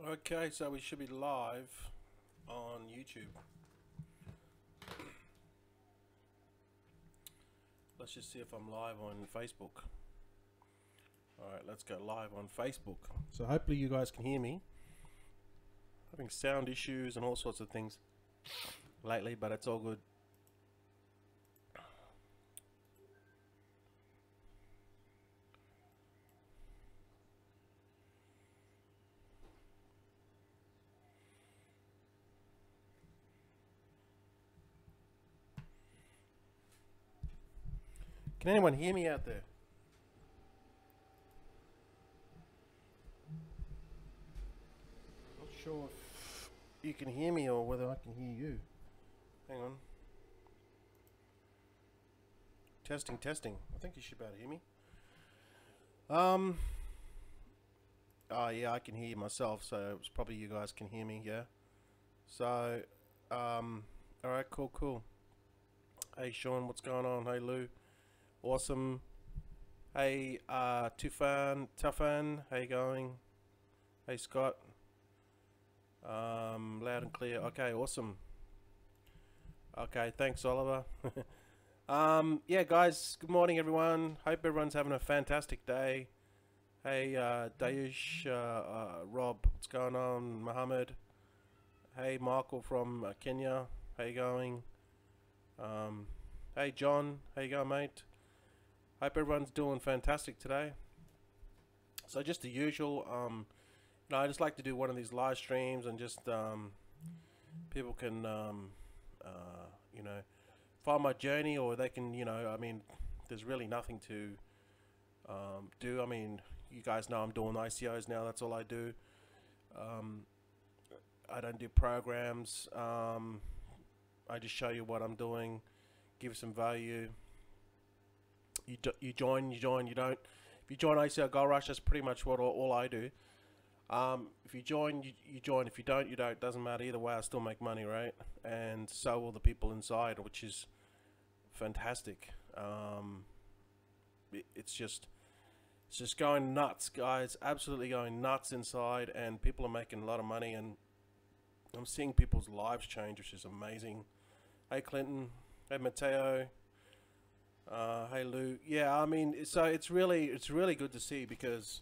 Okay, so we should be live on YouTube. Let's just see if I'm live on Facebook. Alright, let's go live on Facebook. So hopefully you guys can hear me. Having sound issues and all sorts of things lately, but it's all good. Can anyone hear me out there? Not sure if you can hear me or whether I can hear you. Hang on. Testing, testing. I think you should be able to hear me. Oh yeah, I can hear myself, so it's probably you guys can hear me, yeah. So, alright, cool. Hey Sean, what's going on? Hey Lou. Awesome. Hey, Tuffan, how you going? Hey Scott. Loud and clear. Okay, awesome. Okay, thanks Oliver. Yeah guys, good morning everyone. Hope everyone's having a fantastic day. Hey, Dayush, Rob, what's going on? Mohammed. Hey, Michael from Kenya. How you going? Hey John, how you going mate? Hope everyone's doing fantastic today. So just the usual, I just like to do one of these live streams and just people can follow my journey, or they can, I mean, there's really nothing to do. I mean, you guys know I'm doing ICOs now. That's all I do. I don't do programs. I just show you what I'm doing, give some value. You join, you don't. If you join ICO Gold Rush, that's pretty much what all I do. If you join, you join. If you don't, you don't. Doesn't matter either way. I still make money, right? And so will the people inside, which is fantastic. It's just going nuts, guys. Absolutely going nuts inside, and people are making a lot of money. And I'm seeing people's lives change, which is amazing. Hey Clinton. Hey Mateo. Hey Lou. Yeah, I mean, so it's really good to see, because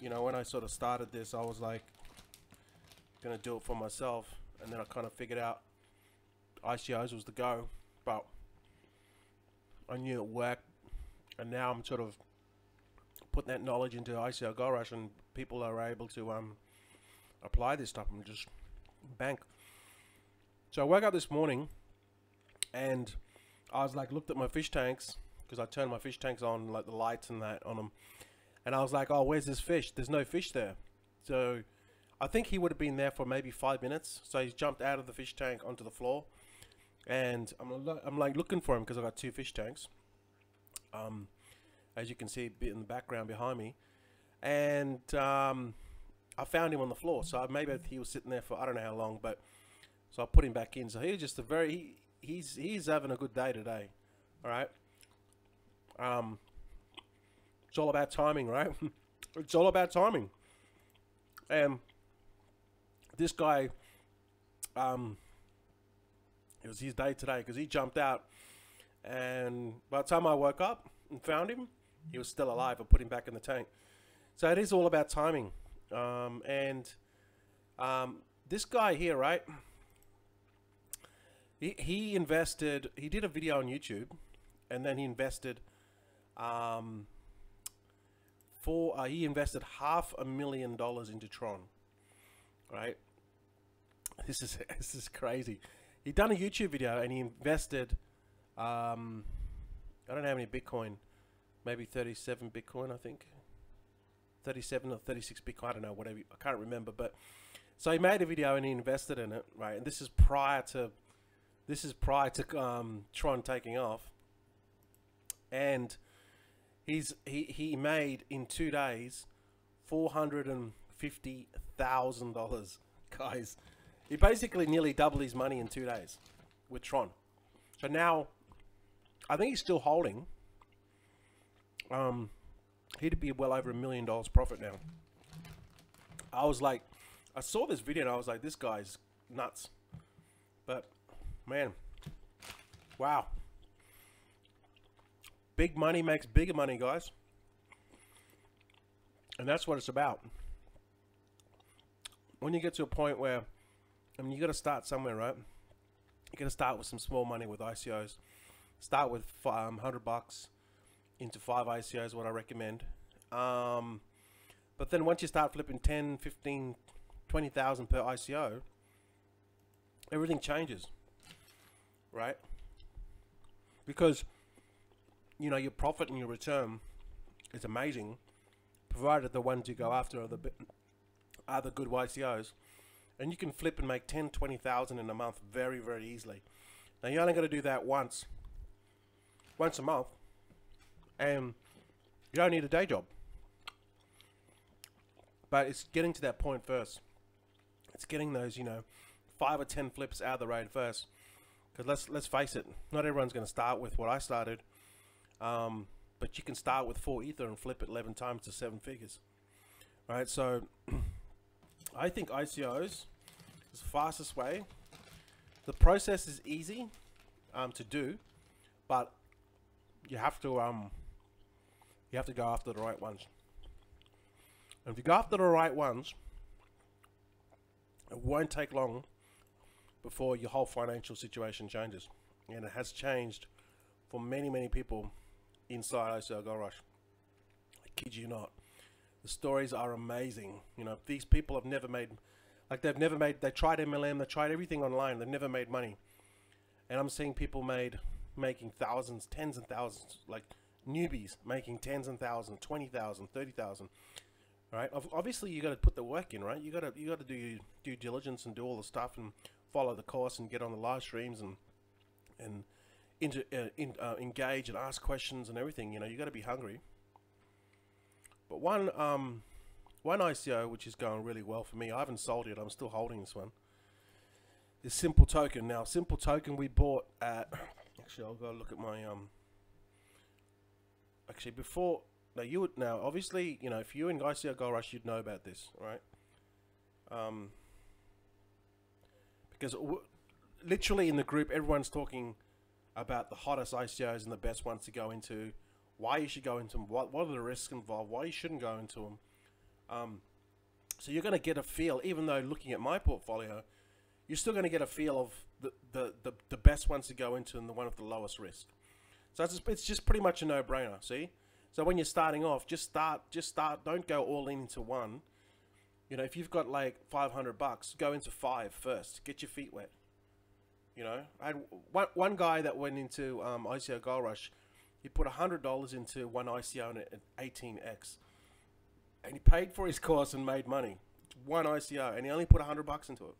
when I sort of started this, I was like gonna do it for myself, and then I kind of figured out ICOs was the go, but I knew it worked, and now I'm sort of putting that knowledge into ICO Gold Rush, and people are able to apply this stuff and just bank. So I woke up this morning and I was like, looked at my fish tanks, because I turned my fish tanks on, like the lights and that on them, and I was like, oh, where's this fish? There's no fish there. So I think he would have been there for maybe 5 minutes. So he's jumped out of the fish tank onto the floor, and I'm like looking for him, because I've got 2 fish tanks, as you can see a bit in the background behind me, and I found him on the floor. So maybe he was sitting there for I don't know how long, but so I put him back in. So he's just he's having a good day today. All right. It's all about timing, right? It's all about timing. And this guy, it was his day today, because he jumped out, and by the time I woke up and found him, he was still alive. I put him back in the tank. So it is all about timing. This guy here, right? He invested. He did a video on YouTube, and then he invested. He invested $500,000 into Tron. Right? This is crazy. He done a YouTube video and he invested. I don't know how many Bitcoin. Maybe 37 Bitcoin, I think. 37 or 36 Bitcoin. I don't know. Whatever. I can't remember. But so he made a video and he invested in it. Right? And this is prior to. Tron taking off, and he made in 2 days $450,000, guys. He basically nearly doubled his money in 2 days with Tron. So now, I think he's still holding. He'd be well over $1 million profit now. I was like, I saw this video and I was like, this guy's nuts. But man, wow. Big money makes bigger money, guys. And that's what it's about. When you get to a point where, I mean, you got to start somewhere, right? You got to start with some small money with ICOs. Start with $100 into 5 ICOs, what I recommend. But then once you start flipping 10, 15, 20,000 per ICO, everything changes, right? Because, you know, your profit and your return is amazing, provided the ones you go after are the good ICOs. And you can flip and make 10, 20,000 in a month very, very easily. Now, you're only going to do that once a month, and you don't need a day job. But it's getting to that point first. It's getting those, you know, 5 or 10 flips out of the road first. Because let's face it, not everyone's going to start with what I started. But you can start with 4 Ether and flip it 11 times to 7 figures. Right, so I think ICOs is the fastest way. The process is easy to do, but you have to go after the right ones. And if you go after the right ones, it won't take long before your whole financial situation changes. And it has changed for many, many people inside ICO Gold Rush. I kid you not. The stories are amazing. You know, these people have never made, like they tried MLM, they tried everything online, they've never made money. And I'm seeing people making thousands, tens and thousands, like newbies making tens and thousands, 20,000, 30,000. Right? Obviously, you got to put the work in, right? You got to do your due diligence and do all the stuff and follow the course and get on the live streams and engage and ask questions and everything. You know, you got to be hungry. But one ICO which is going really well for me, I haven't sold it. I'm still holding this one. Is Simple Token. Now, Simple Token we bought at. Actually, I'll go look at my Actually, before. Now, obviously, you know, if you're in ICO Gold Rush, you'd know about this, right? Because literally in the group, everyone's talking about the hottest ICOs and the best ones to go into, why you should go into them, what are the risks involved, why you shouldn't go into them. So you're going to get a feel, even though looking at my portfolio, you're still going to get a feel of the best ones to go into and the one of the lowest risk. So it's just pretty much a no-brainer, see? So when you're starting off, just start. Don't go all into one. You know, if you've got like $500, go into 5 first. Get your feet wet. You know, I had one guy that went into ICO Gold Rush. He put $100 into one ICO and at 18x, and he paid for his course and made money. One ICO, and he only put $100 into it.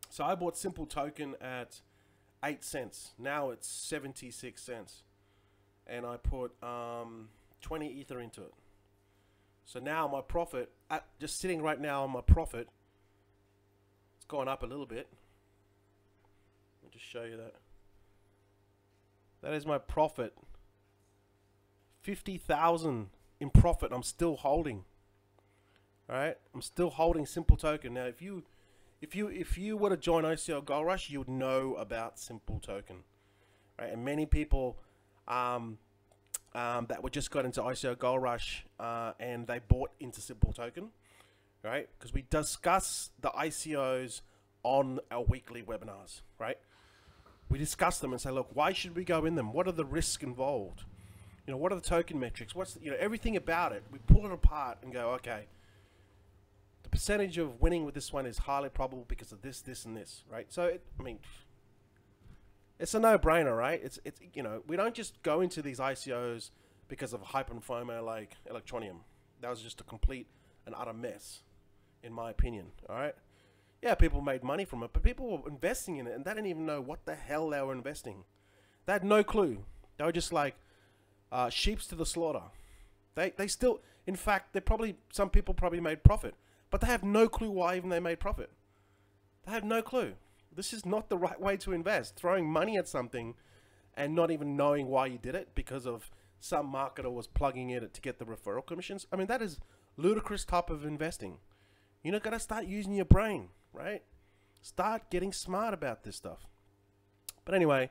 So I bought Simple Token at 8 cents. Now it's 76 cents. And I put 20 Ether into it. So now my profit, just sitting right now on my profit, it's gone up a little bit. I'll just show you that. That is my profit. 50,000 in profit. I'm still holding. All right, I'm still holding Simple Token. Now, if you were to join ICO Gold Rush, you would know about Simple Token, right? And many people. That were just got into ICO Gold Rush and they bought into Simple Token, right? Because we discuss the ICOs on our weekly webinars, right? We discuss them and say, look, why should we go in them? What are the risks involved? You know, what are the token metrics? What's the, you know, everything about it? We pull it apart and go, okay, the percentage of winning with this one is highly probable because of this, this, and this, right? So, I mean. It's a no-brainer, right? It's you know, we don't just go into these ICOs because of hype and FOMO like Electronium. That was just a complete and utter mess, in my opinion, all right? Yeah, people made money from it, but people were investing in it, and they didn't even know what the hell they were investing. They had no clue. They were just like sheeps to the slaughter. They still, in fact, some people probably made profit, but they have no clue why even they made profit. They have no clue. This is not the right way to invest. Throwing money at something and not even knowing why you did it because of some marketer was plugging it to get the referral commissions. I mean, that is ludicrous type of investing. You're not gonna start using your brain, right? Start getting smart about this stuff. But anyway,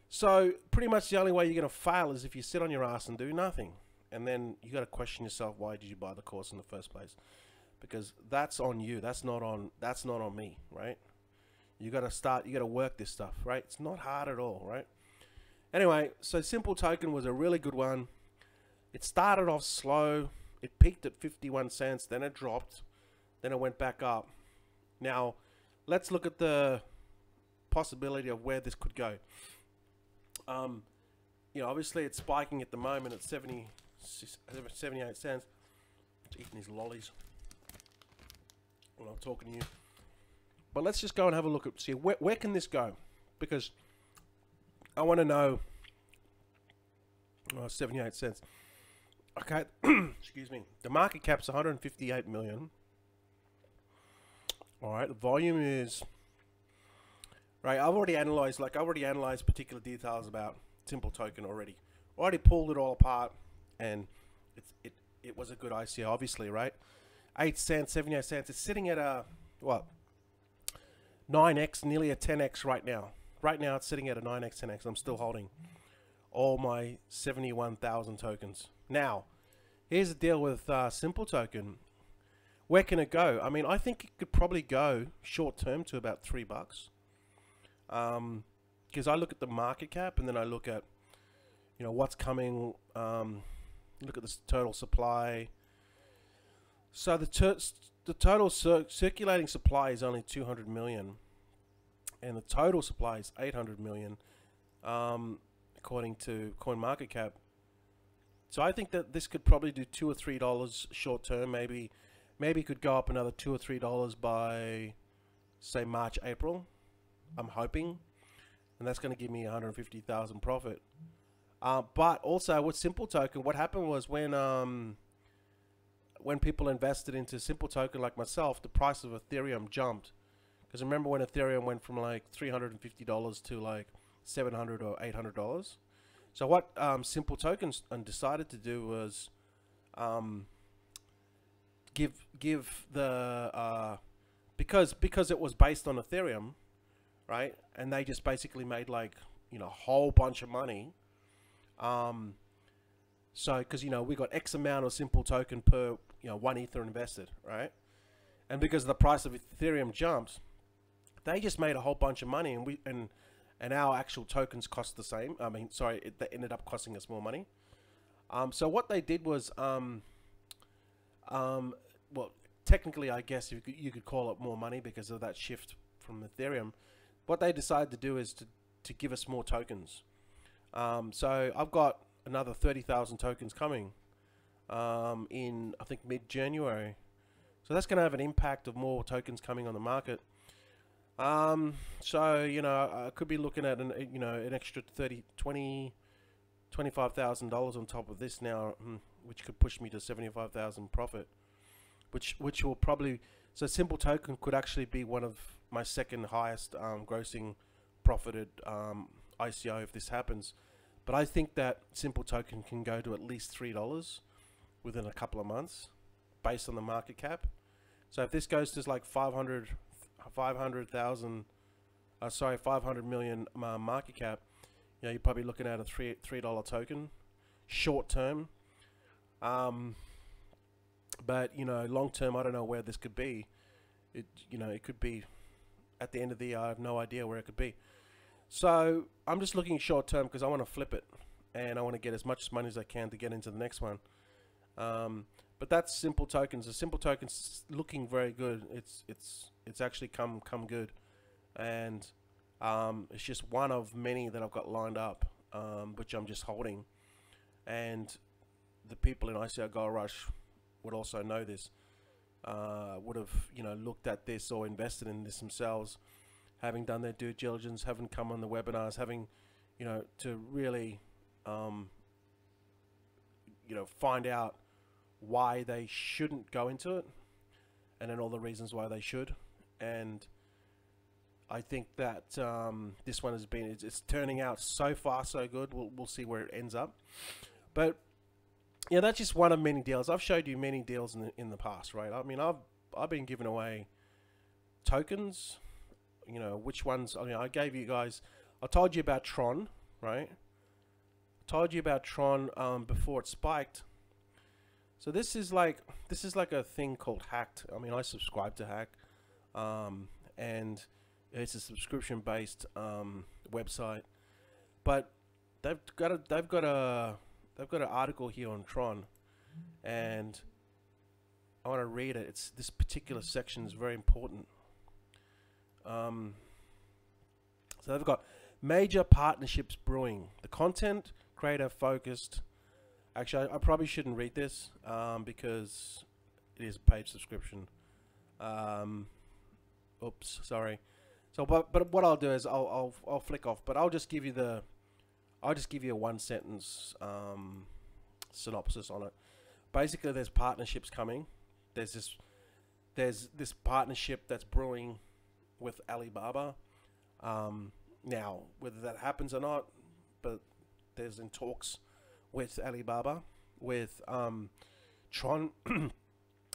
so pretty much the only way you're gonna fail is if you sit on your ass and do nothing, and then you got to question yourself, why did you buy the course in the first place? Because that's on you. That's not on me, right? You got to work this stuff, right? It's not hard at all, right? Anyway, so Simple Token was a really good one. It started off slow. It peaked at 51 cents, then it dropped, then it went back up. Now, let's look at the possibility of where this could go. You know, obviously it's spiking at the moment at 78 cents. Just eating these lollies when I'm talking to you. But let's just go and have a look at, see where can this go? Because I want to know. 78 cents. Okay, excuse me. The market cap's 158 million. All right, the volume is right. I've already analyzed particular details about Simple Token already. Already pulled it all apart, and it was a good ICO, obviously, right? 8 cents, 78 cents. It's sitting at a what? 9x, nearly a 10x right now. Right now, it's sitting at a 9x, 10x. I'm still holding all my 71,000 tokens. Now, here's the deal with Simple Token. Where can it go? I mean, I think it could probably go short term to about $3. Because I look at the market cap and then I look at, you know, what's coming. Look at the total supply. So the total circulating supply is only 200 million, and the total supply is 800 million, according to CoinMarketCap. So I think that this could probably do $2 or $3 short term. Maybe could go up another $2 or $3 by, say, March, April. I'm hoping, and that's going to give me 150,000 profit. But also with Simple Token, what happened was when people invested into Simple Token like myself, the price of Ethereum jumped. Because remember when Ethereum went from like $350 to like $700 or $800. So what Simple Token decided to do was give the because it was based on Ethereum, right? And they just basically made like, you know, a whole bunch of money. So because, you know, we got X amount of Simple Token per, you know, 1 Ether invested, right? And because the price of Ethereum jumped, they just made a whole bunch of money, and our actual tokens cost the same. I mean, sorry, they ended up costing us more money. So what they did was, well, technically, I guess you could call it more money because of that shift from Ethereum. What they decided to do is to give us more tokens. So I've got another 30,000 tokens coming in, I think, mid-January. So that's going to have an impact of more tokens coming on the market. So, you know, I could be looking at an extra $25,000 on top of this now, which could push me to 75,000 profit, which will probably, so Simple Token could actually be one of my second highest grossing profited ICO if this happens. But I think that Simple Token can go to at least $3 within a couple of months based on the market cap. So if this goes to like 500 million market cap, you know, you're probably looking at a $3 token short term. But, you know, long term, I don't know where this could be. It could be at the end of the year. I have no idea where it could be. So I'm just looking short term because I want to flip it and I want to get as much money as I can to get into the next one. But that's Simple Tokens. The Simple Tokens looking very good. It's actually come good, and it's just one of many that I've got lined up, which I'm just holding. And the people in ICO Gold Rush would also know this, would have, you know, looked at this or invested in this themselves, having done their due diligence, having come on the webinars, having, you know, to really, you know, find out why they shouldn't go into it, and then all the reasons why they should. And I think that this one has been, it's turning out so far so good. We'll see where it ends up. But yeah, that's just one of many deals. I've showed you many deals in the past, right? I mean, I've been giving away tokens. You know, which ones? I mean, I gave you guys. I told you about Tron, right? I told you about Tron before it spiked. So this is like a thing called Hacked. I mean, I subscribe to Hack, and it's a subscription based website. But they've got an article here on Tron, and I want to read it. It's this particular section is very important. So they've got major partnerships brewing. The content creator focused. Actually, I probably shouldn't read this because it is a paid subscription. Oops, sorry. So, but what I'll do is I'll flick off. But I'll just give you a one sentence synopsis on it. Basically, there's partnerships coming. There's this partnership that's brewing with Alibaba. Now, whether that happens or not, but there's in talks with Alibaba, with Tron, and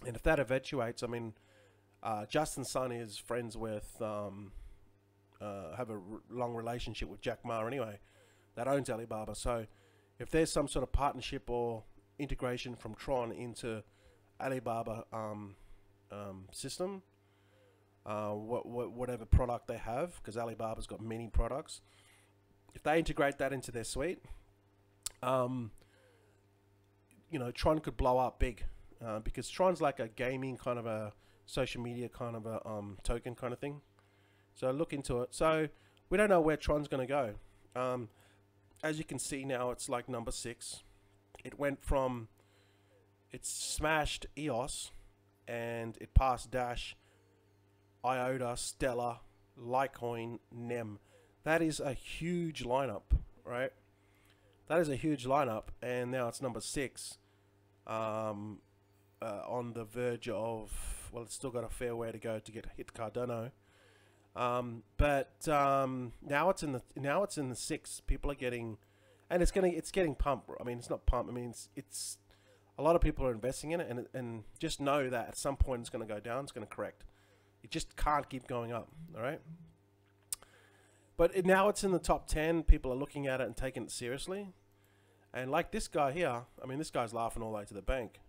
if that eventuates, I mean, Justin Sun is friends with, have a long relationship with Jack Ma anyway, that owns Alibaba. So if there's some sort of partnership or integration from Tron into Alibaba system, whatever product they have, because Alibaba's got many products, if they integrate that into their suite, you know, Tron could blow up big, because Tron's like a gaming kind of a social media kind of a token kind of thing. So look into it. So we don't know where Tron's going to go. As you can see now, it's like number 6. It went from, it smashed EOS, and it passed Dash, IOTA, Stellar, Litecoin, NEM. That is a huge lineup, right? That is a huge lineup, and now it's number 6, on the verge of, well, it's still got a fair way to go to hit Cardano, but now it's in the 6. People are getting, and it's getting pumped. I mean, it's not pumped. I mean, it's a lot of people are investing in it, and just know that at some point it's going to go down. It's going to correct. It just can't keep going up. All right. But now it's in the top 10. People are looking at it and taking it seriously. And like this guy here, I mean, this guy's laughing all the way to the bank,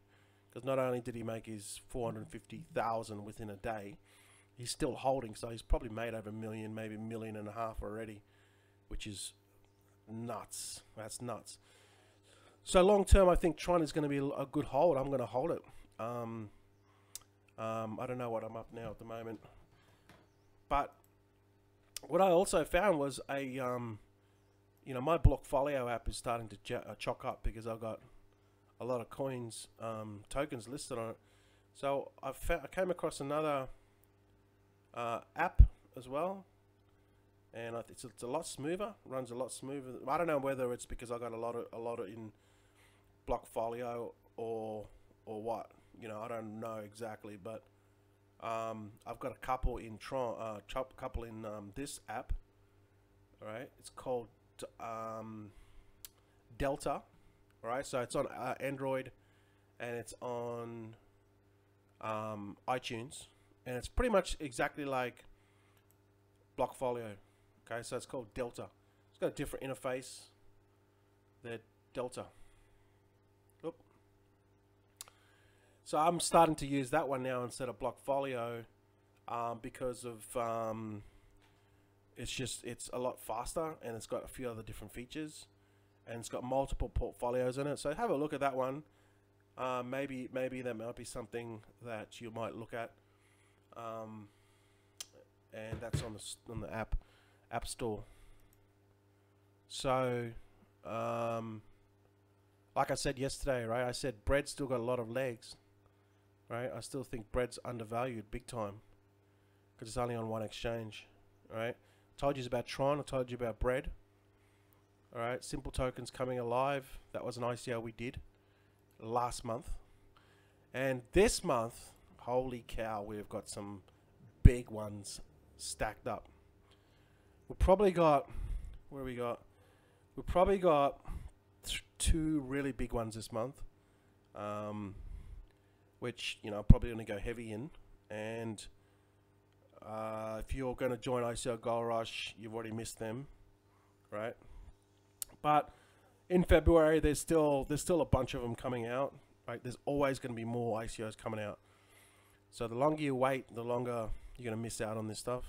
because not only did he make his 450,000 within a day, he's still holding. So he's probably made over $1 million, maybe $1.5 million already, which is nuts. That's nuts. So long term, I think Tron is going to be a good hold. I'm going to hold it. I don't know what I'm up now at the moment, but what I also found was you know, my Blockfolio app is starting to chock up because I've got a lot of coins, tokens listed on it. So I came across another app as well, and it's a lot smoother. Runs a lot smoother. I don't know whether it's because I got a lot of in Blockfolio or what. You know, I don't know exactly, but I've got a couple in Tron, couple in this app. All right, it's called Delta. All right, so it's on Android, and it's on iTunes, and it's pretty much exactly like Blockfolio. Okay, so it's called Delta. It's got a different interface. They're Delta. Oop. So I'm starting to use that one now instead of Blockfolio, because of it's a lot faster, and it's got a few other different features, and it's got multiple portfolios in it. So have a look at that one. Maybe that might be something that you might look at, and that's on the app store. So like I said yesterday, right? I said bread's still got a lot of legs, right? I still think bread's undervalued big time because it's only on one exchange, right? Told you about Tron. I told you about bread. All right, Simple Tokens coming alive. That was an ICO we did last month, and this month, holy cow, we've got some big ones stacked up. We've probably got, what do we got? We've probably got 2 really big ones this month. which I'm probably going to go heavy in. And if you're going to join ICO Gold Rush, you've already missed them, right? But in February, there's still a bunch of them coming out, right? There's always going to be more ICOs coming out. So the longer you wait, the longer you're going to miss out on this stuff.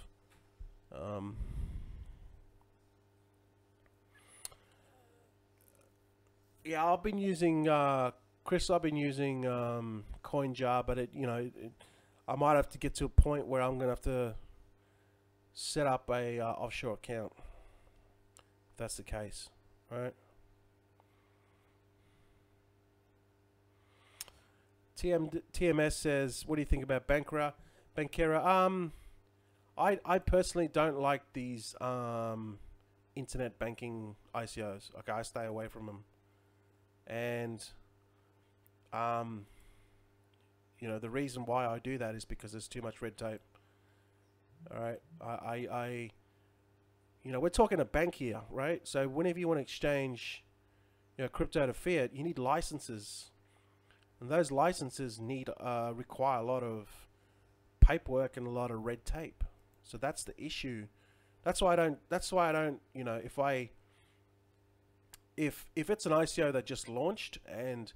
Yeah, I've been using Chris. I've been using CoinJar, but I might have to get to a point where I'm going to have to set up a offshore account. If that's the case, right? TMS says, what do you think about Bankera? I personally don't like these internet banking ICOs. Okay, I stay away from them. And the reason why I do that is because there's too much red tape. All right, we're talking a bank here, right? So whenever you want to exchange, crypto to fiat, you need licenses, and those licenses require a lot of paperwork and a lot of red tape. So that's the issue. That's why I don't. If it's an ICO that just launched and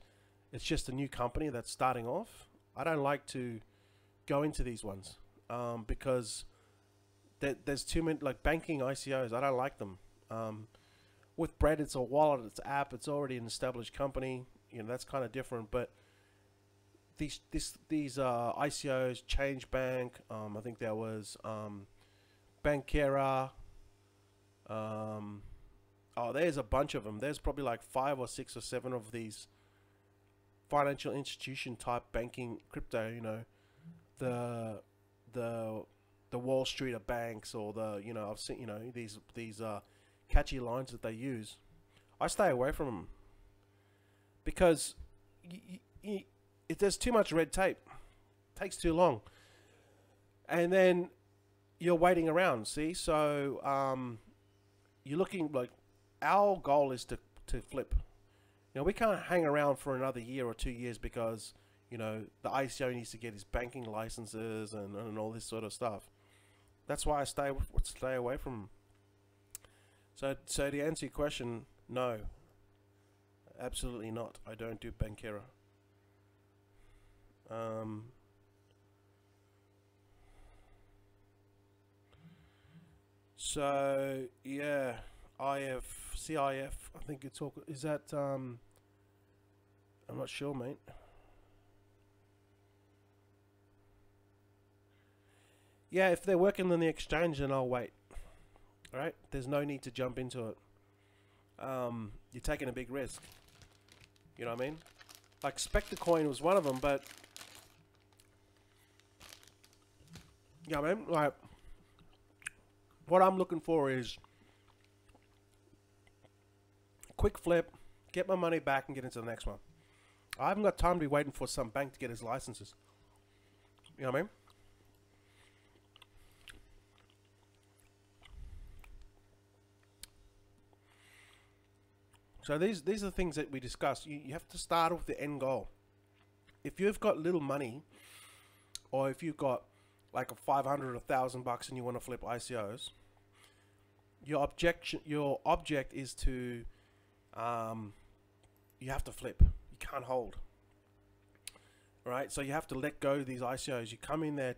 it's just a new company that's starting off, I don't like to go into these ones because there's too many, like banking ICOs. I don't like them. With Bread, it's a wallet, it's an app, it's already an established company. That's kind of different. But these ICOs, Change Bank, I think there was Bankera. Oh, there's a bunch of them. There's probably like 5 or 6 or 7 of these financial institution type banking crypto. The Wall Street of banks, or I've seen these catchy lines that they use. I stay away from them because if there's too much red tape, it takes too long, and then you're waiting around. See, so you're looking like. Our goal is to flip. We can't hang around for another year or 2 years because the ICO needs to get his banking licenses and all this sort of stuff. That's why I stay away from them. So to answer your question, no, absolutely not. I don't do Bankera. So yeah. CIF, I think you're talking, is that, I'm not sure, mate. Yeah, if they're working on the exchange, then I'll wait. Alright, there's no need to jump into it. You're taking a big risk. You know what I mean? Like, Spectre Coin was one of them, but, yeah, man, like, what I'm looking for is quick flip, get my money back and get into the next one. I haven't got time to be waiting for some bank to get his licenses. You know what I mean? So these are the things that we discussed. You have to start with the end goal. If you've got little money, or if you've got like a 500 or $1,000 and you want to flip ICOs, your object is to you have to flip. You can't hold. Right? So you have to let go of these ICOs. You come in there,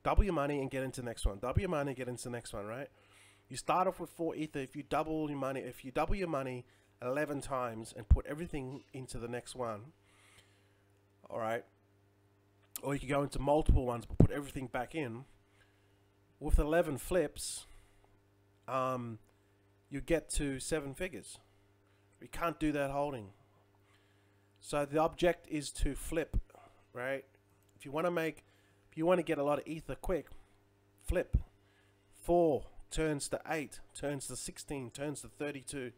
double your money and get into the next one. Double your money, get into the next one, right? You start off with 4 Ether. If you double your money 11 times and put everything into the next one, all right? Or you can go into multiple ones but put everything back in. With 11 flips, you get to 7 figures. You can't do that holding. So the object is to flip, right? If you want to get a lot of Ether quick, flip. 4 turns to 8, turns to 16, turns to 32,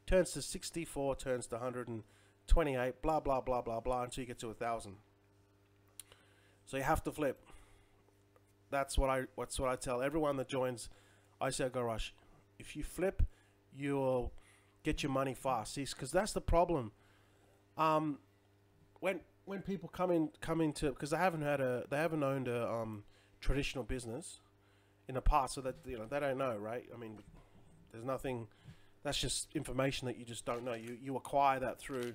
turns to 64, turns to 128, blah blah blah blah blah until you get to 1,000. So you have to flip. That's what I tell everyone that joins ICO Gold Rush. If you flip, you'll get your money fast. See, because that's the problem. when people come into, because they haven't owned a traditional business in the past, so that they don't know, right? I mean, there's nothing. That's just information that you just don't know. You acquire that through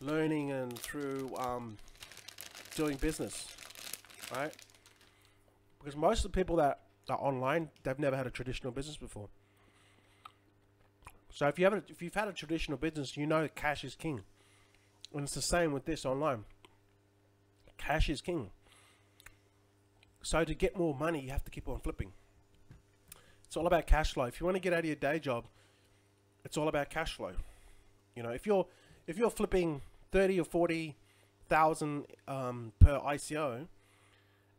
learning and through doing business, right? Because most of the people that are online, they've never had a traditional business before. So if you've had a traditional business, you know cash is king. And it's the same with this online. Cash is king. So to get more money, you have to keep on flipping. It's all about cash flow. If you want to get out of your day job, it's all about cash flow. If you're flipping 30 or 40,000 per ICO,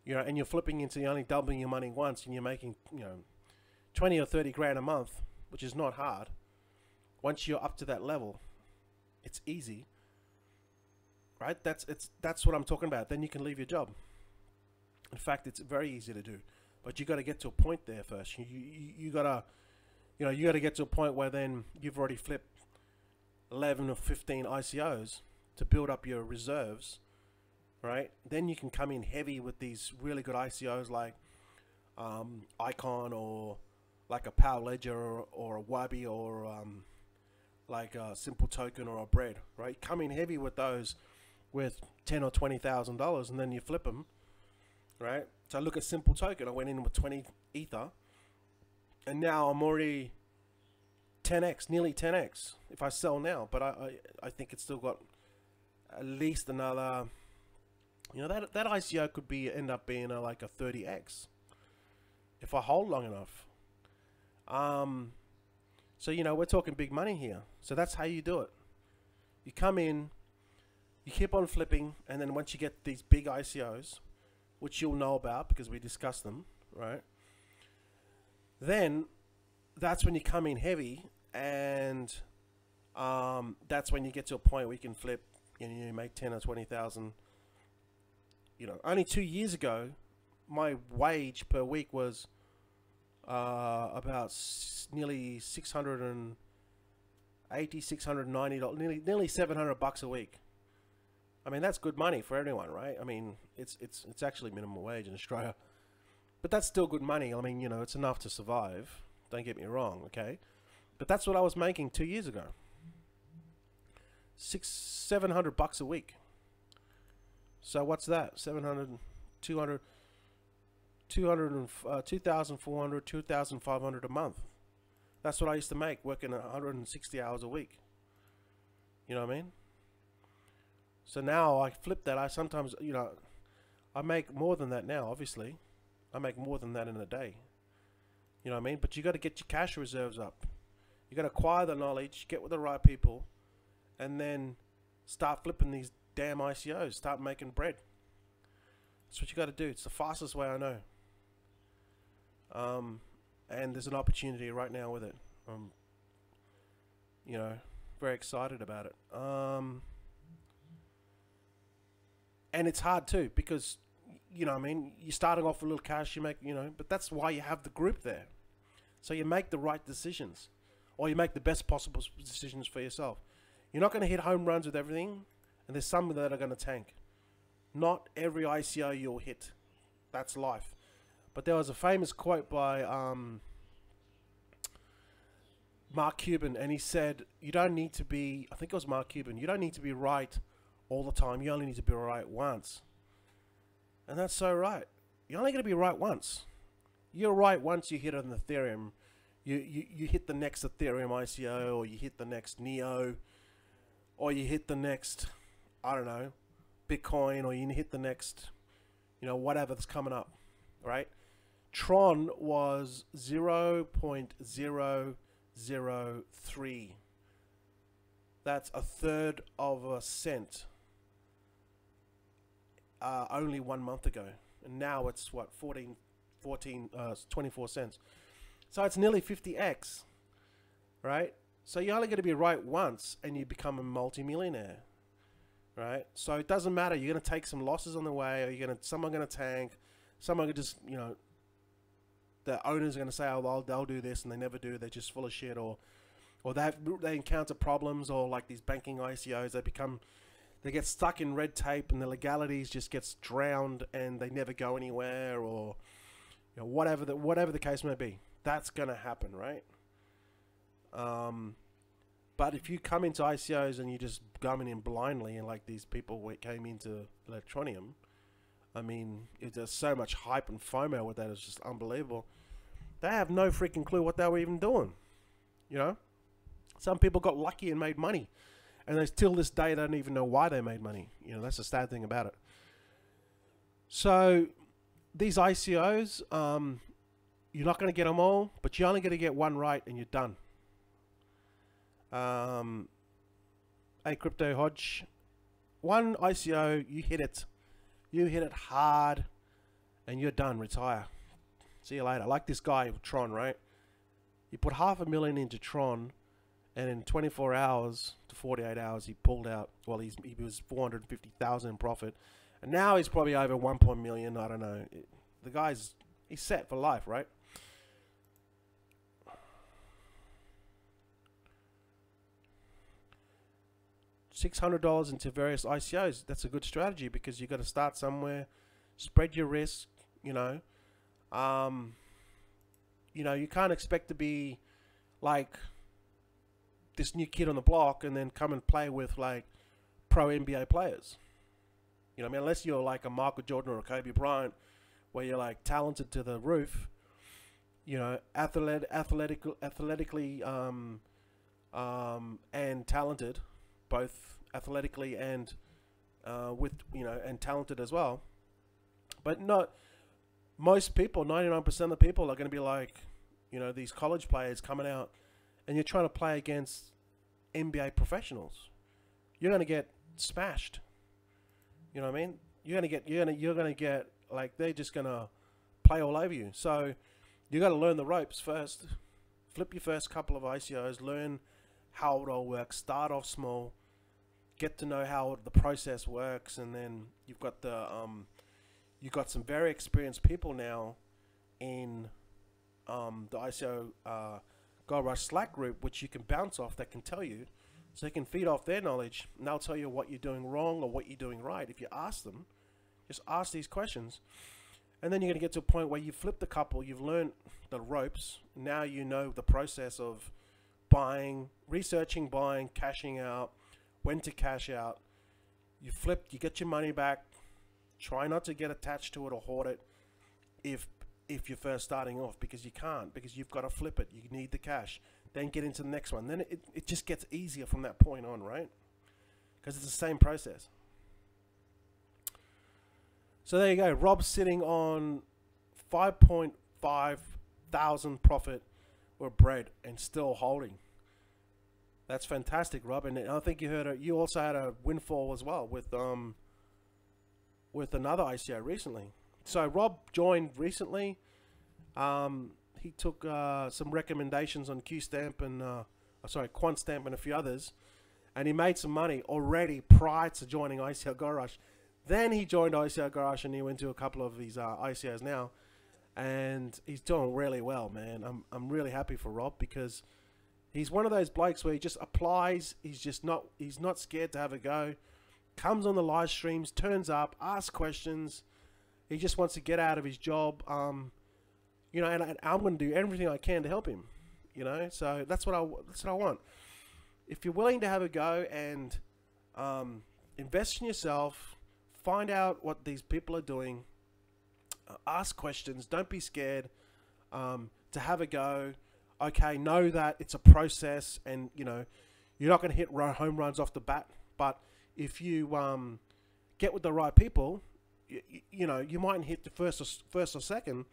and you're flipping into you're only doubling your money once, and you're making 20 or 30 grand a month, which is not hard. Once you're up to that level, it's easy, right? That's what I'm talking about. Then you can leave your job. In fact, it's very easy to do, but you got to get to a point there first. You gotta get to a point where then you've already flipped 11 or 15 ICOs to build up your reserves, right? Then you can come in heavy with these really good ICOs like Icon, or like a Power Ledger, or a Wabi, or like a Simple Token, or a Bread, right? Come in heavy with those with $10,000 or $20,000, and then you flip them, right? So look at Simple Token. I went in with 20 Ether, and now I'm already 10x, nearly 10x if I sell now. But I think it's still got at least another, that ICO could end up being like a 30x if I hold long enough. So we're talking big money here. So that's how you do it. You come in, you keep on flipping, and then once you get these big ICOs, which you'll know about because we discussed them, right? Then that's when you come in heavy, and that's when you get to a point where you can flip, and you make 10 or 20,000. Only 2 years ago, my wage per week was about nearly $680, $690, nearly $700 a week. I mean, that's good money for anyone, right? I mean, it's actually minimum wage in Australia, but that's still good money. I mean, it's enough to survive. Don't get me wrong, okay? But that's what I was making 2 years ago. $700 a week. So what's that? 700, 200, 2,400, 2,500 a month. That's what I used to make working 160 hours a week. You know what I mean? So now I flip that. I sometimes, I make more than that now, obviously. I make more than that in a day. You know what I mean? But you got to get your cash reserves up. You got to acquire the knowledge, get with the right people, and then start flipping these damn ICOs. Start making bread. That's what you got to do. It's the fastest way I know. And there's an opportunity right now with it. Very excited about it. And it's hard too, because, I mean, you're starting off with a little cash, you make, but that's why you have the group there. So you make the right decisions, or you make the best possible decisions for yourself. You're not going to hit home runs with everything, and there's some that are going to tank. Not every ICO you'll hit. That's life. But there was a famous quote by Mark Cuban, and he said, you don't need to be, I think it was Mark Cuban, you don't need to be right all the time. You only need to be right once. And that's so right. You're only going to be right once. You're right once you hit on Ethereum. You hit the next Ethereum ICO, or you hit the next Neo, or you hit the next, I don't know, Bitcoin, or you hit the next, whatever that's coming up, right? Tron was 0.003. That's a third of a cent. Only 1 month ago, and now it's what, 24 cents. So it's nearly 50x, right? So you're only going to be right once, and you become a multi-millionaire, right? So it doesn't matter. You're going to take some losses on the way, or someone going to tank, someone could just, the owner's going to say, oh, they'll do this, and they never do. They're just full of shit, or they encounter problems, or like these banking ICOs, they become they get stuck in red tape and the legalities just gets drowned and they never go anywhere, or whatever the case may be. That's gonna happen, right? But if you come into ICOs and you just going in blindly, and like these people came into Electronium, I mean, there's so much hype and FOMO with that, it's just unbelievable. They have no freaking clue what they were even doing. Some people got lucky and made money, and they till this day don't even know why they made money. That's the sad thing about it. So these ICOs, you're not going to get them all, but you're only going to get one right and you're done. Hey, Crypto Hodge, one ICO, you hit it hard and you're done. Retire. See you later. Like this guy with Tron, right? He put $500,000 into Tron, and in 24 hours to 48 hours, he pulled out. Well, he was 450,000 in profit, and now he's probably over 1 million. I don't know. The guy's he's set for life, right? $600 into various ICOs. That's a good strategy, because you got to start somewhere, spread your risk. You can't expect to be like this new kid on the block and then come and play with like pro NBA players. I mean, unless you're like a Michael Jordan or a Kobe Bryant, where you're like talented to the roof, athletically and talented, both athletically and and talented as well. But not most people, 99% of the people are going to be like, these college players coming out, and you're trying to play against NBA professionals. You're going to get smashed. You know what I mean? You're going to get like, they're just going to play all over you. So you got to learn the ropes first. Flip your first couple of ICOs, learn how it all works. Start off small, get to know how the process works, and then you've got some very experienced people now in the ICO Gold Rush Slack group, which you can bounce off, that can tell you, so you can feed off their knowledge, and they'll tell you what you're doing wrong or what you're doing right. If you ask them, just ask these questions, and then you're going to get to a point where you've flipped a couple, you've learned the ropes, now you know the process of buying, researching, buying, cashing out, when to cash out. You flipped, you get your money back. Try not to get attached to it or hoard it if you're first starting off, because you can't, because you've got to flip it. You need the cash. Then get into the next one. Then it just gets easier from that point on, right? Because it's the same process. So there you go. Rob's sitting on 5.5 thousand profit or bread and still holding. That's fantastic, Rob. And I think you also had a windfall as well with another ICO recently. So Rob joined recently. He took some recommendations on QStamp and QuantStamp and a few others, and he made some money already prior to joining ICO Gold Rush. Then he joined ICO Gold Rush and he went to a couple of these ICOs now, and he's doing really well, man. I'm really happy for Rob, because he's one of those blokes where he just applies. He's not scared to have a go. Comes on the live streams, turns up, asks questions. He just wants to get out of his job. And I'm going to do everything I can to help him. So that's what I want. If you're willing to have a go and invest in yourself, find out what these people are doing, ask questions, don't be scared to have a go. Okay, know that it's a process, and you're not going to hit home runs off the bat, but if you get with the right people, you mightn't hit the first or second,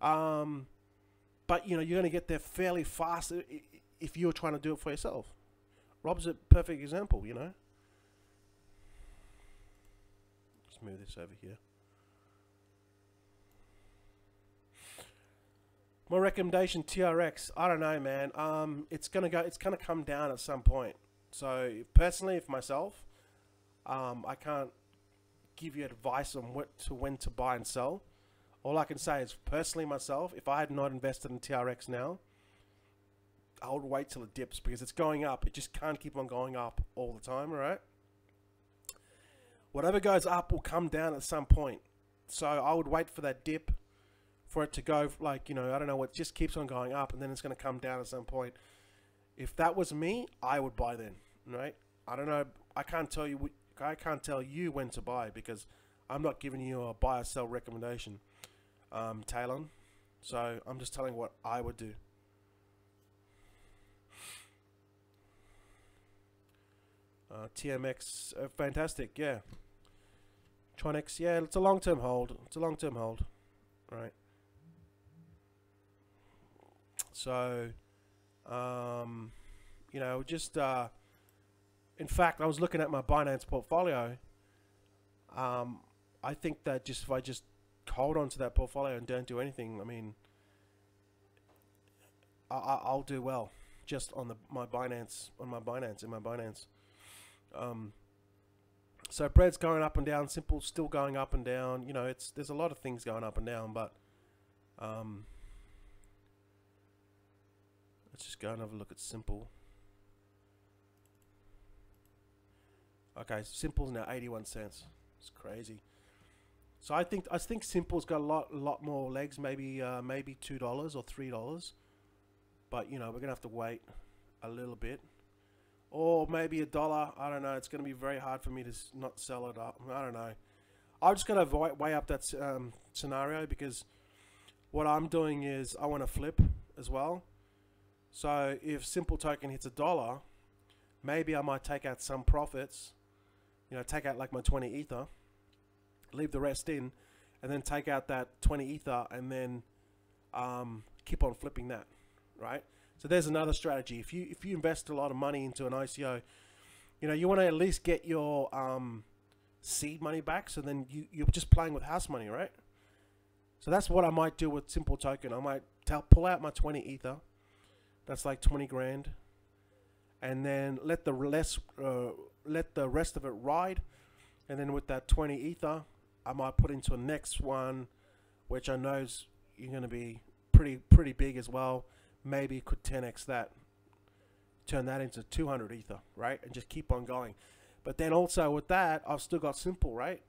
but you're going to get there fairly fast if you're trying to do it for yourself. Rob's a perfect example. Let's move this over here. My recommendation, TRX. I don't know, man. It's gonna come down at some point. So personally, for myself, I can't give you advice on when to buy and sell. All I can say is, personally myself, if I had not invested in TRX now, I would wait till it dips, because it's going up. It just can't keep on going up all the time, all right? Whatever goes up will come down at some point. So I would wait for that dip for it to go, like, you know, I don't know, it just keeps on going up and then it's going to come down at some point. If that was me, I would buy then, right? I don't know. I can't tell you when to buy because I'm not giving you a buy or sell recommendation, Talon. So I'm just telling what I would do. TMX, fantastic, yeah. Tronics, yeah, it's a long-term hold. It's a long-term hold, right? So, you know, just in fact, I was looking at my Binance portfolio. I think that just if I just hold on to that portfolio and don't do anything, I mean, I'll do well just on my Binance, in my Binance. So bread's going up and down, Simple's still going up and down. You know, there's a lot of things going up and down, but let's just go and have a look at Simple. Okay, Simple's now 81 cents. It's crazy. So I think Simple's got a lot more legs, maybe maybe $2 or $3, but you know, we're gonna have to wait a little bit. Or maybe $1. I don't know. It's going to be very hard for me to not sell it up. I don't know. I'm just going to weigh up that scenario because what I'm doing is I want to flip as well. So if Simple Token hits $1, maybe I might take out some profits. You know, take out like my 20 Ether, leave the rest in, and then take out that 20 Ether and then keep on flipping that, right? So there's another strategy. If you invest a lot of money into an ICO, you know, you want to at least get your seed money back. So then you're just playing with house money, right? So that's what I might do with Simple Token. I might pull out my 20 Ether. That's like 20 grand, and then let the rest of it ride. And then with that 20 Ether, I might put into a next one, which I know is you're going to be pretty big as well. Maybe could 10x that, turn that into 200 Ether, right? And just keep on going. But then also with that, I've still got Simple, right?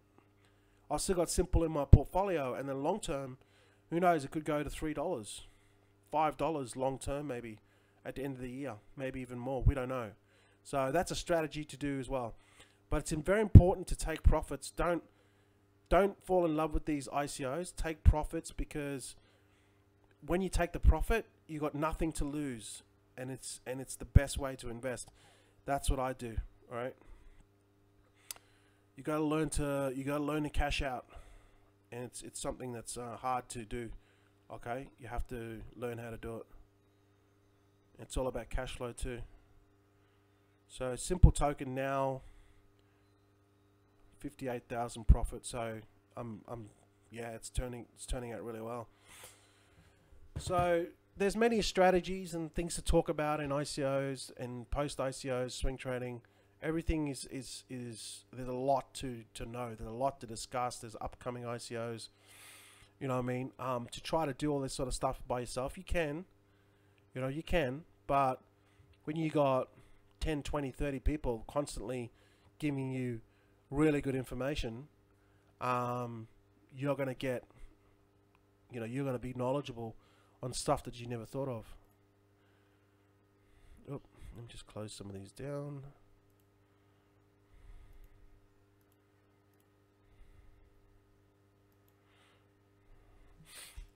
I've still got Simple in my portfolio, and then long term, who knows, it could go to $3, $5 long term, maybe at the end of the year, maybe even more. We don't know. So that's a strategy to do as well. But it's very important to take profits. Don't fall in love with these ICOs. Take profits, because when you take the profit, you got nothing to lose, and it's the best way to invest. That's what I do. All right. You got to learn to cash out, and it's something that's hard to do. Okay, you have to learn how to do it. It's all about cash flow too. So Simple Token now 58,000 profit. So yeah, it's turning out really well. So there's many strategies and things to talk about in ICOs and post ICOs, swing trading. Everything is there's a lot to know. There's a lot to discuss. There's upcoming ICOs. You know what I mean? To try to do all this sort of stuff by yourself, you can. You know, you can. But when you got 10, 20, 30 people constantly giving you really good information, you're going to get, you know, you're going to be knowledgeable on stuff that you never thought of. Oh, let me just close some of these down.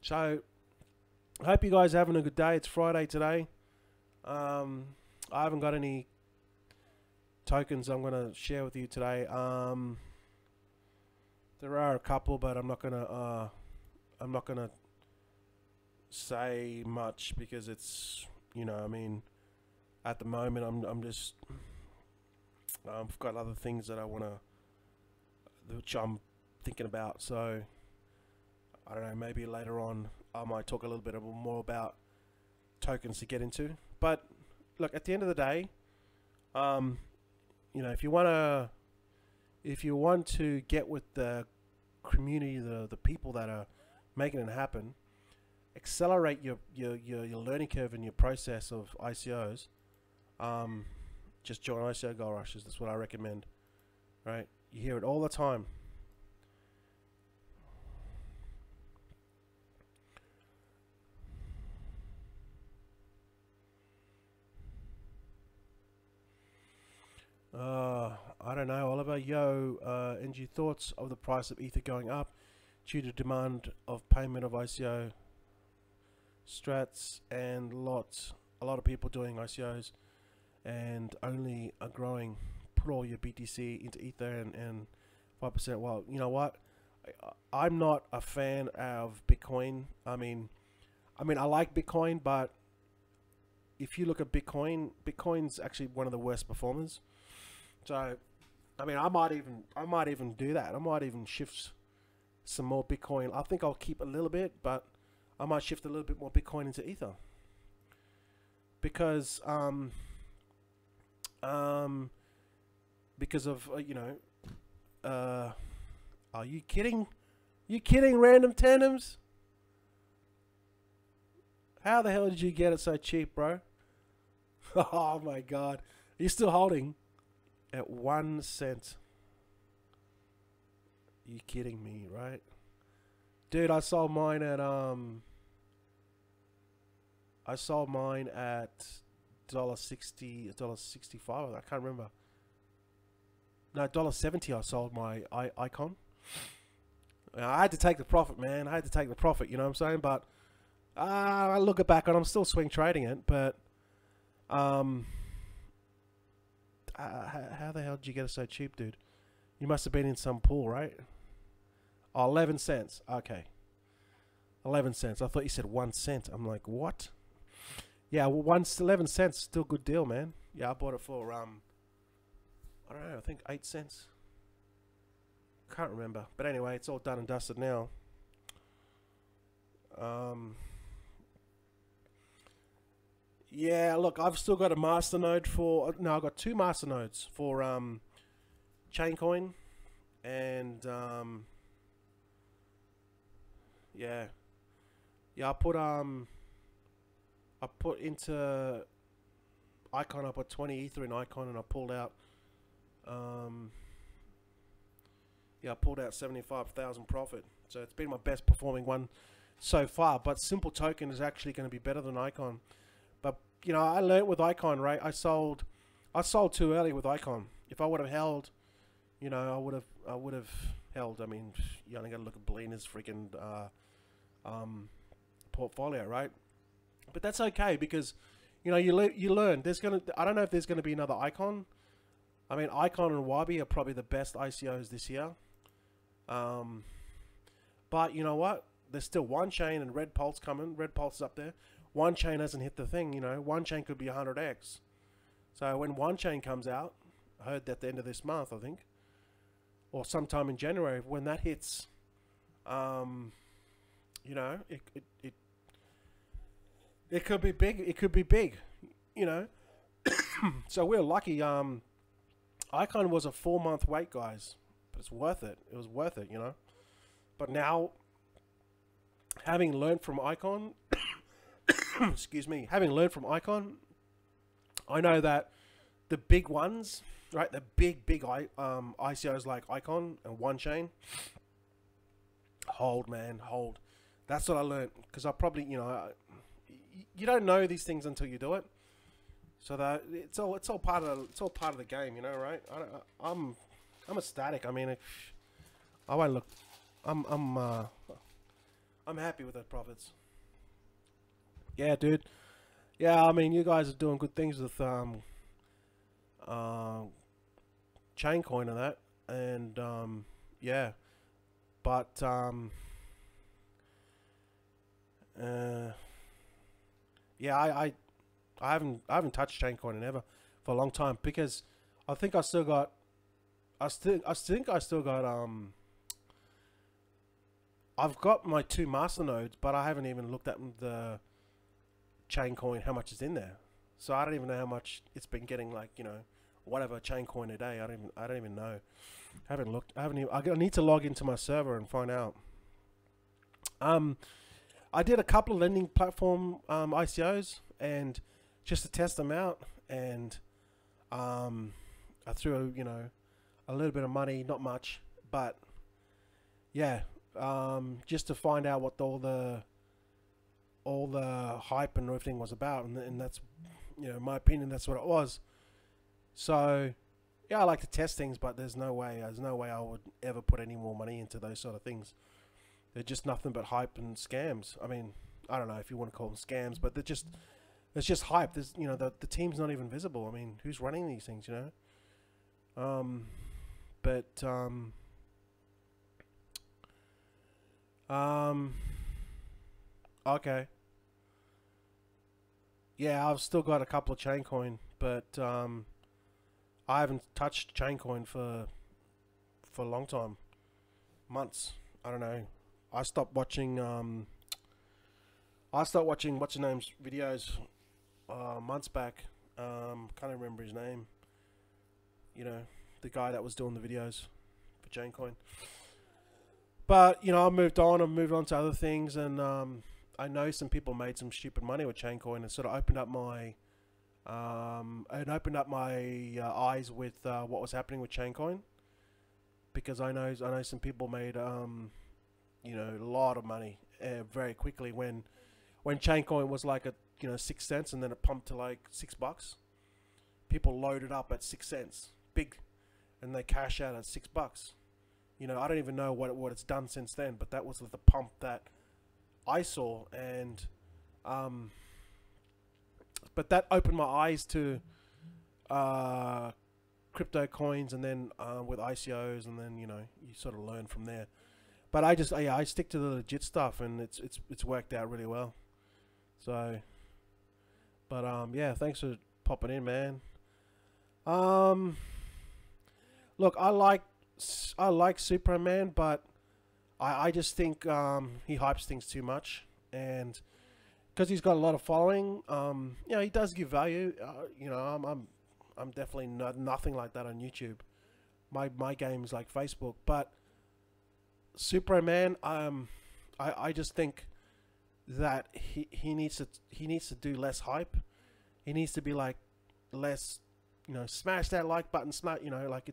So, I hope you guys are having a good day. It's Friday today. I haven't got any tokens I'm going to share with you today. There are a couple, but I'm not gonna say much because it's, you know, I mean, at the moment I'm just I've got other things that I which I'm thinking about. So I don't know, maybe later on I might talk a little bit more about tokens to get into. But look, at the end of the day, you know, if you want to get with the community, the people that are making it happen, accelerate your learning curve and your process of ICOs. Just join ICO Gold Rushes. That's what I recommend. Right? You hear it all the time. I don't know, Oliver. Yo, NG, thoughts of the price of Ether going up due to demand of payment of ICO strats and lots. A lot of people doing ICOs and only are growing. Put all your BTC into Ether and 5%. Well, you know what? I'm not a fan of Bitcoin. I mean, I like Bitcoin, but if you look at Bitcoin, Bitcoin's actually one of the worst performers. So, I mean, I might even do that. I might even shift some more Bitcoin. I think I'll keep a little bit, but I might shift a little bit more Bitcoin into Ether because of you know, are you kidding? You kidding, random tandems? How the hell did you get it so cheap, bro? Oh my god. Are you still holding at 1 cent? You kidding me, right? Dude, I sold mine at $1.60, $1.65. I can't remember. No, $1.70 I sold my icon. I had to take the profit, man. I had to take the profit, you know what I'm saying? But I look it back and I'm still swing trading it, but how the hell did you get it so cheap, dude? You must have been in some pool, right? Oh, 11 cents. Okay. 11 cents. I thought you said 1 cent. I'm like, what? Yeah, well, 11 cents, still a good deal, man. Yeah, I bought it for, I don't know, I think 8 cents. Can't remember. But anyway, it's all done and dusted now. Yeah, look, I've still got a masternode for... No, I've got 2 masternodes for Chaincoin and... yeah. Yeah, I put into Icon, I put 20 Ether in Icon and I pulled out... yeah, I pulled out 75,000 profit. So it's been my best performing one so far. But Simple Token is actually going to be better than Icon. But you know, I learned with Icon, right? I sold too early with Icon. If I would have held, you know, I would have held. I mean, you only got to look at Belina's freaking portfolio, right? But that's okay because, you know, you learn. I don't know if there's gonna be another Icon. I mean, Icon and Wabi are probably the best ICOs this year. But you know what? There's still One Chain and Red Pulse coming. Red Pulse is up there. One Chain hasn't hit the thing, you know. One Chain could be 100x. So when One Chain comes out, I heard that at the end of this month, I think, or sometime in January, when that hits, you know, it could be big. It could be big, you know. So we're lucky. Icon was a 4-month wait, guys, but it's worth it. It was worth it, you know. But now, having learned from Icon, excuse me, having learned from Icon, I know that the big ones, right, the big ICOs like Icon and One Chain, hold, man, hold. That's what I learned, because I probably, you know, you don't know these things until you do it. So that it's all part of the game, you know, right? I'm ecstatic. I mean, I won't look. I'm happy with the profits. Yeah, dude. Yeah, I mean, you guys are doing good things with Chaincoin and that, and yeah, but yeah, I haven't touched Chaincoin in ever for a long time because I think I still got I've got my 2 masternodes, but I haven't even looked at the Chaincoin, how much is in there. So I don't even know how much it's been getting, like, you know, whatever Chaincoin a day. I don't even know. I haven't looked. I need to log into my server and find out. I did a couple of lending platform ICOs and just to test them out, and I threw, you know, a little bit of money, not much, but yeah, just to find out what all the hype and everything was about, and that's, you know, in my opinion, that's what it was. So yeah, I like to test things, but there's no way I would ever put any more money into those sort of things. They're just nothing but hype and scams. I mean, I don't know if you want to call them scams, but it's just hype. There's, you know, the team's not even visible. I mean, who's running these things, you know? Okay. Yeah, I've still got a couple of Chaincoin, but I haven't touched Chaincoin for a long time, months. I don't know. I stopped watching what's her name's videos months back. Can't remember his name. You know, the guy that was doing the videos for Chaincoin. But you know, I've moved on to other things, and I know some people made some stupid money with Chaincoin, and sort of opened up my eyes with what was happening with Chaincoin, because I know some people made you know, a lot of money very quickly when Chaincoin was like at, you know, 6 cents, and then it pumped to like $6. People loaded up at 6 cents, big, and they cash out at $6. You know, I don't even know what it's done since then, but that was the pump that I saw, and but that opened my eyes to crypto coins, and then with ICOs, and then, you know, you sort of learn from there. But I stick to the legit stuff, and it's worked out really well. So, but yeah, thanks for popping in, man. Look, I like Superman, but I just think he hypes things too much, and because he's got a lot of following, you know, he does give value. You know, I'm definitely nothing like that on YouTube. My game is like Facebook, but Superman, I just think that he needs to do less hype. He needs to be like less, you know, smash that like button, you know, like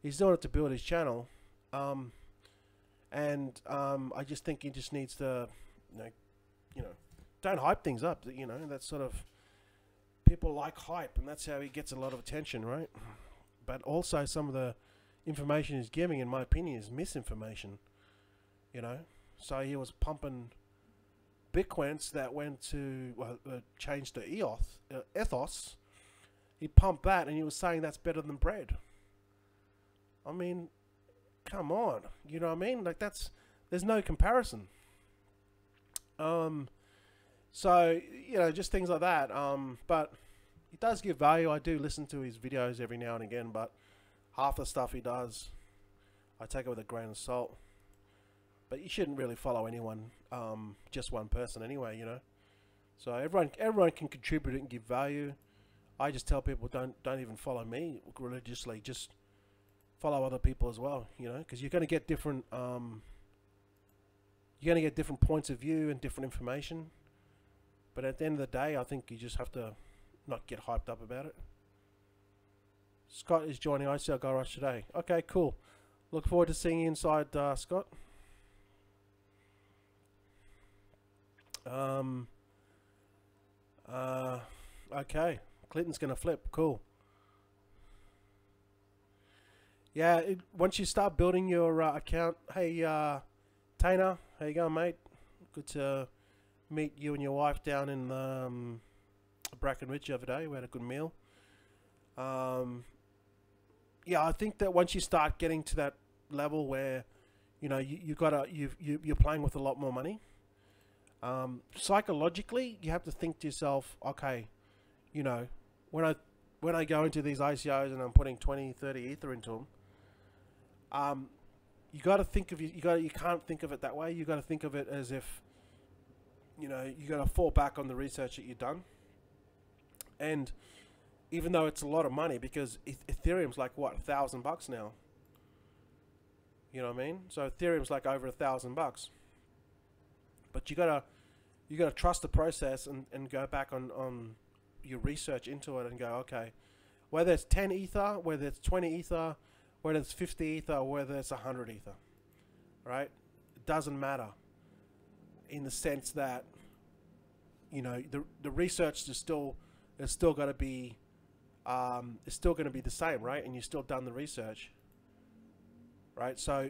he's doing it to build his channel, and I just think he just needs to, you know, don't hype things up. You know, that's sort of, people like hype, and that's how he gets a lot of attention, right? But also some of the information he's giving, in my opinion, is misinformation. You know, so he was pumping Bitcoins that went to changed to ethos. He pumped that, and he was saying that's better than bread. I mean, come on, you know what I mean? Like, there's no comparison. So, you know, just things like that. But he does give value. I do listen to his videos every now and again, but half the stuff he does, I take it with a grain of salt. But you shouldn't really follow anyone, just one person anyway, you know. So everyone can contribute and give value. I just tell people, don't even follow me religiously. Just follow other people as well, you know, because you're going to get different points of view and different information. But at the end of the day, I think you just have to not get hyped up about it. Scott is joining ICO Garage today. Okay, cool. Look forward to seeing you inside, Scott. Okay. Clinton's gonna flip. Cool. Yeah, once you start building your account. Hey, Tainer, how you going, mate? Good to meet you and your wife down in Brackenridge the other day. We had a good meal. Yeah, I think that once you start getting to that level where, you know, you're playing with a lot more money. Psychologically, you have to think to yourself, okay, you know, when I go into these ICOs and I'm putting 20, 30 ether into them, you got to think of you can't think of it that way. You got to think of it as if, you know, you got to fall back on the research that you've done. And even though it's a lot of money, because Ethereum's like what, $1,000 now. You know what I mean? So Ethereum's like over $1,000. But you gotta trust the process and go back on your research into it and go, okay, whether it's 10 ether, whether it's 20 ether, whether it's 50 ether or whether it's 100 ether, right? It doesn't matter, in the sense that, you know, the research is still going to be it's still going to be the same, right? And you've still done the research, right? So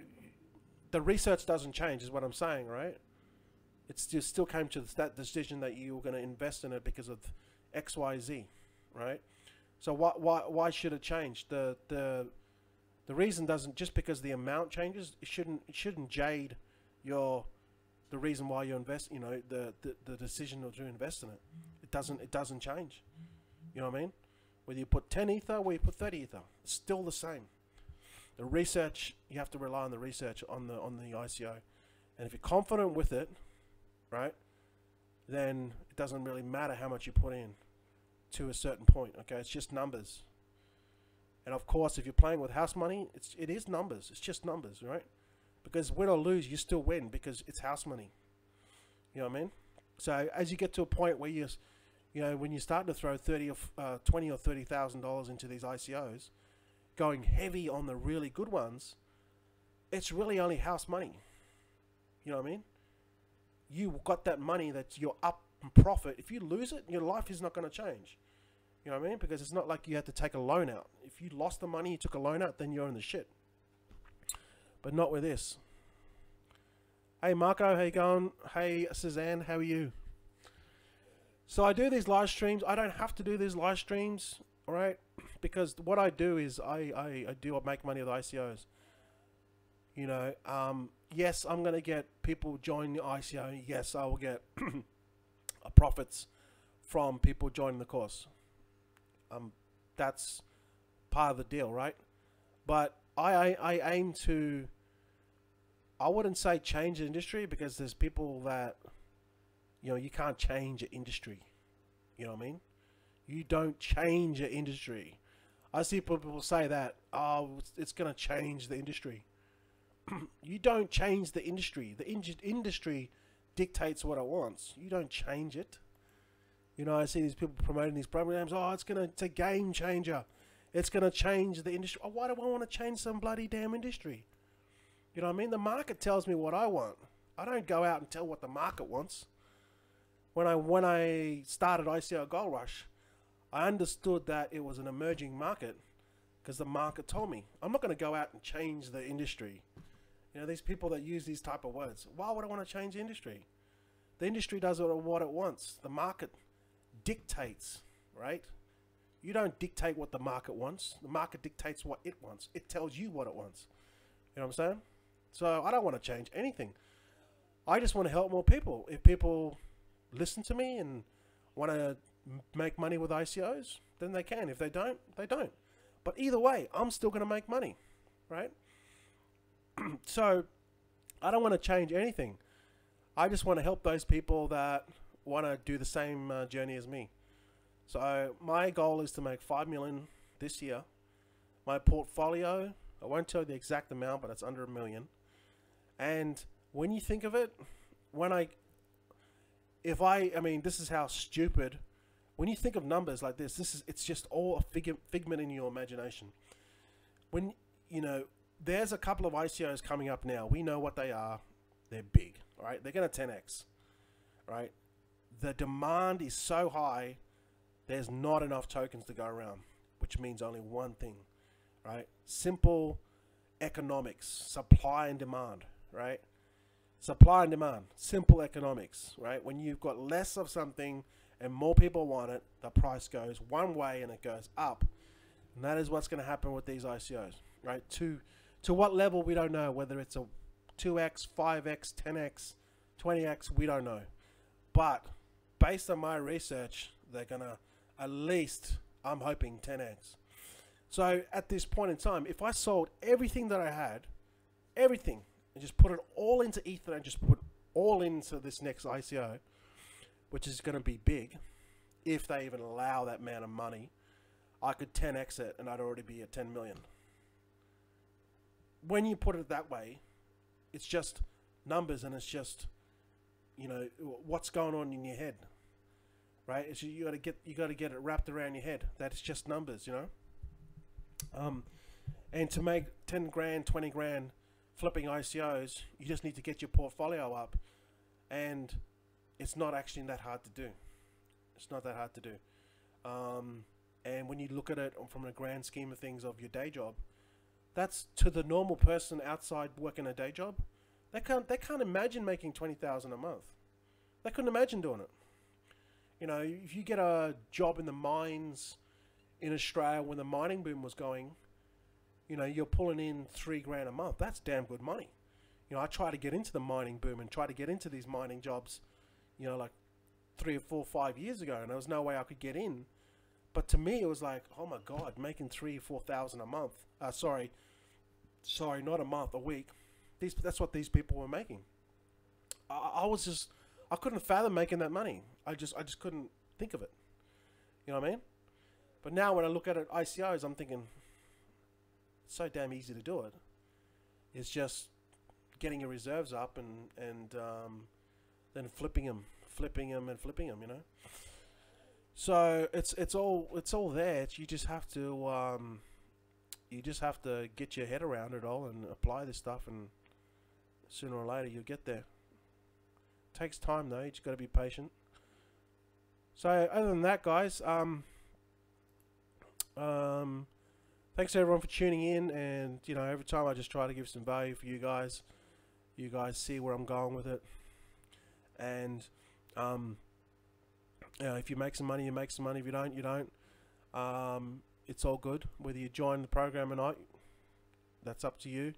the research doesn't change, is what I'm saying, right? It's just still came to that decision that you were going to invest in it because of X, Y, Z, right? So why should it change? The reason doesn't, just because the amount changes, it shouldn't jade the reason why you invest, you know, the decision to invest in it. It doesn't change. You know what I mean? Whether you put 10 ether or you put 30 ether, it's still the same. The research, you have to rely on the research on the ICO. And if you're confident with it, right, then it doesn't really matter how much you put in to a certain point. Okay, it's just numbers. And of course, if you're playing with house money, it is numbers. It's just numbers, right? Because win or lose, you still win because it's house money. You know what I mean? So as you get to a point where you know, when you start to throw $20 or $30,000 into these ICOs, going heavy on the really good ones, it's really only house money. You know what I mean? You got that money that you're up in profit. If you lose it, your life is not going to change. You know what I mean? Because it's not like you had to take a loan out. If you lost the money, you took a loan out, then you're in the shit. But not with this. Hey Marco, how you going? Hey Suzanne, how are you? So I do these live streams. I don't have to do these live streams, all right? Because what I do is I make money with ICOs. You know, yes, I'm going to get people join the ICO. Yes, I will get profits from people joining the course. That's part of the deal, right? But I aim to, I wouldn't say change the industry, because there's people that, you know, you can't change an industry. You know what I mean? You don't change an industry. I see people say that, oh, it's going to change the industry. You don't change the industry. The industry dictates what it wants. You don't change it. You know, I see these people promoting these programs. Oh, it's a game changer. It's going to change the industry. Oh, why do I want to change some bloody damn industry? You know what I mean? The market tells me what I want. I don't go out and tell what the market wants. When I started ICO Gold Rush, I understood that it was an emerging market because the market told me. I'm not going to go out and change the industry. You know, these people that use these type of words. Why would I want to change the industry? The industry does what it wants. The market dictates, right? You don't dictate what the market wants. The market dictates what it wants. It tells you what it wants. You know what I'm saying? So I don't want to change anything. I just want to help more people. If people listen to me and want to make money with ICOs, then they can. If they don't, they don't. But either way, I'm still going to make money, right? So I don't want to change anything. I just want to help those people that want to do the same journey as me. So my goal is to make 5 million this year. My portfolio, I won't tell you the exact amount, but it's under $1 million. And when you think of it, I mean, this is how stupid, when you think of numbers like this, it's just all a figment in your imagination. When, you know, there's a couple of ICOs coming up now. We know what they are. They're big, right? They're going to 10x, right? The demand is so high, there's not enough tokens to go around, which means only one thing, right? Simple economics, supply and demand, right? Supply and demand, simple economics, right? When you've got less of something and more people want it, the price goes one way and it goes up. And that is what's going to happen with these ICOs, right? To what level, we don't know. Whether it's a 2x, 5x, 10x, 20x, we don't know. But based on my research, they're going to at least, I'm hoping, 10x. So at this point in time, if I sold everything that I had, everything, and just put it all into Ether and just put all into this next ICO, which is going to be big, if they even allow that amount of money, I could 10x it and I'd already be at 10 million. When you put it that way, it's just numbers, and it's just, you know, what's going on in your head, right? It's, you got to get it wrapped around your head that it's just numbers, you know. And to make 10 grand, 20 grand flipping ICOs, you just need to get your portfolio up. And it's not actually that hard to do. It's not that hard to do. And when you look at it from a grand scheme of things of your day job, that's to the normal person outside working a day job. They can't imagine making 20,000 a month. They couldn't imagine doing it. You know, if you get a job in the mines in Australia when the mining boom was going, you know, you're pulling in 3 grand a month. That's damn good money. You know, I tried to get into the mining boom and try to get into these mining jobs, you know, like 3 or 4, 5 years ago, and there was no way I could get in. But to me, it was like, oh my God, making 3,000 or 4,000 a month. Sorry, not a month, a week. That's what these people were making. I couldn't fathom making that money. I just couldn't think of it. You know what I mean? But now when I look at it, ICOs, I'm thinking, it's so damn easy to do it. It's just getting your reserves up and then flipping them, you know. So it's all there. You just have to get your head around it all and apply this stuff, and sooner or later you'll get there. It takes time though. You just got to be patient. So other than that, guys, thanks everyone for tuning in, and you know, every time I just try to give some value for you guys. You guys see where I'm going with it, and you know, if you make some money, you make some money. If you don't, you don't. It's all good. Whether you join the program or not, that's up to you.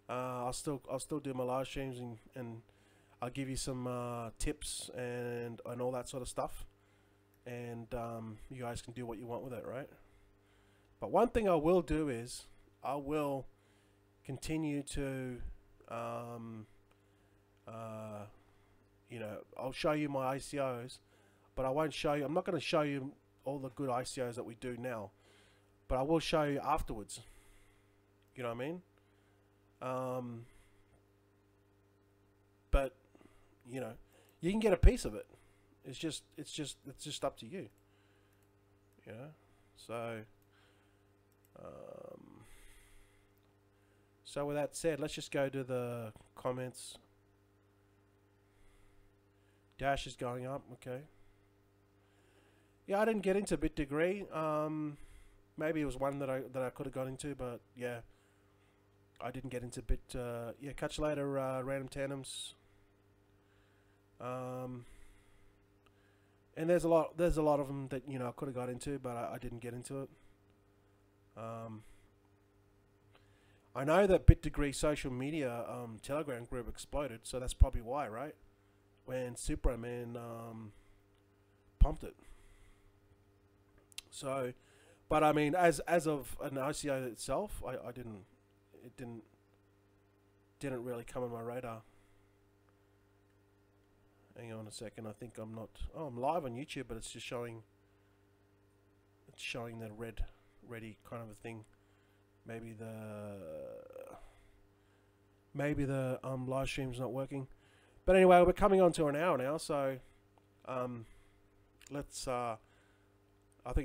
I'll still do my live streams, and I'll give you some tips and all that sort of stuff, and you guys can do what you want with it, right? But one thing I will do is I will continue to you know, I'll show you my ICOs, but I won't show you. I'm not going to show you all the good ICOs that we do now, but I will show you afterwards. You know what I mean? But you know, you can get a piece of it. It's just up to you. You know, so. So with that said, let's just go to the comments. Dash is going up, okay. Yeah, I didn't get into Bit Degree. Maybe it was one that I could have got into, but yeah, I didn't get into Bit. Yeah, catch you later, Random Tandems. And there's a lot of them that, you know, I could have got into, but I didn't get into it. I know that Bit Degree social media Telegram group exploded, so that's probably why, right? When Superman pumped it. So, but I mean, as of an ICO itself, it didn't really come on my radar. Hang on a second, I think I'm not. Oh, I'm live on YouTube, but it's just showing. It's showing that ready kind of a thing. Maybe the live stream's not working. But anyway, we're coming on to an hour now, so let's I think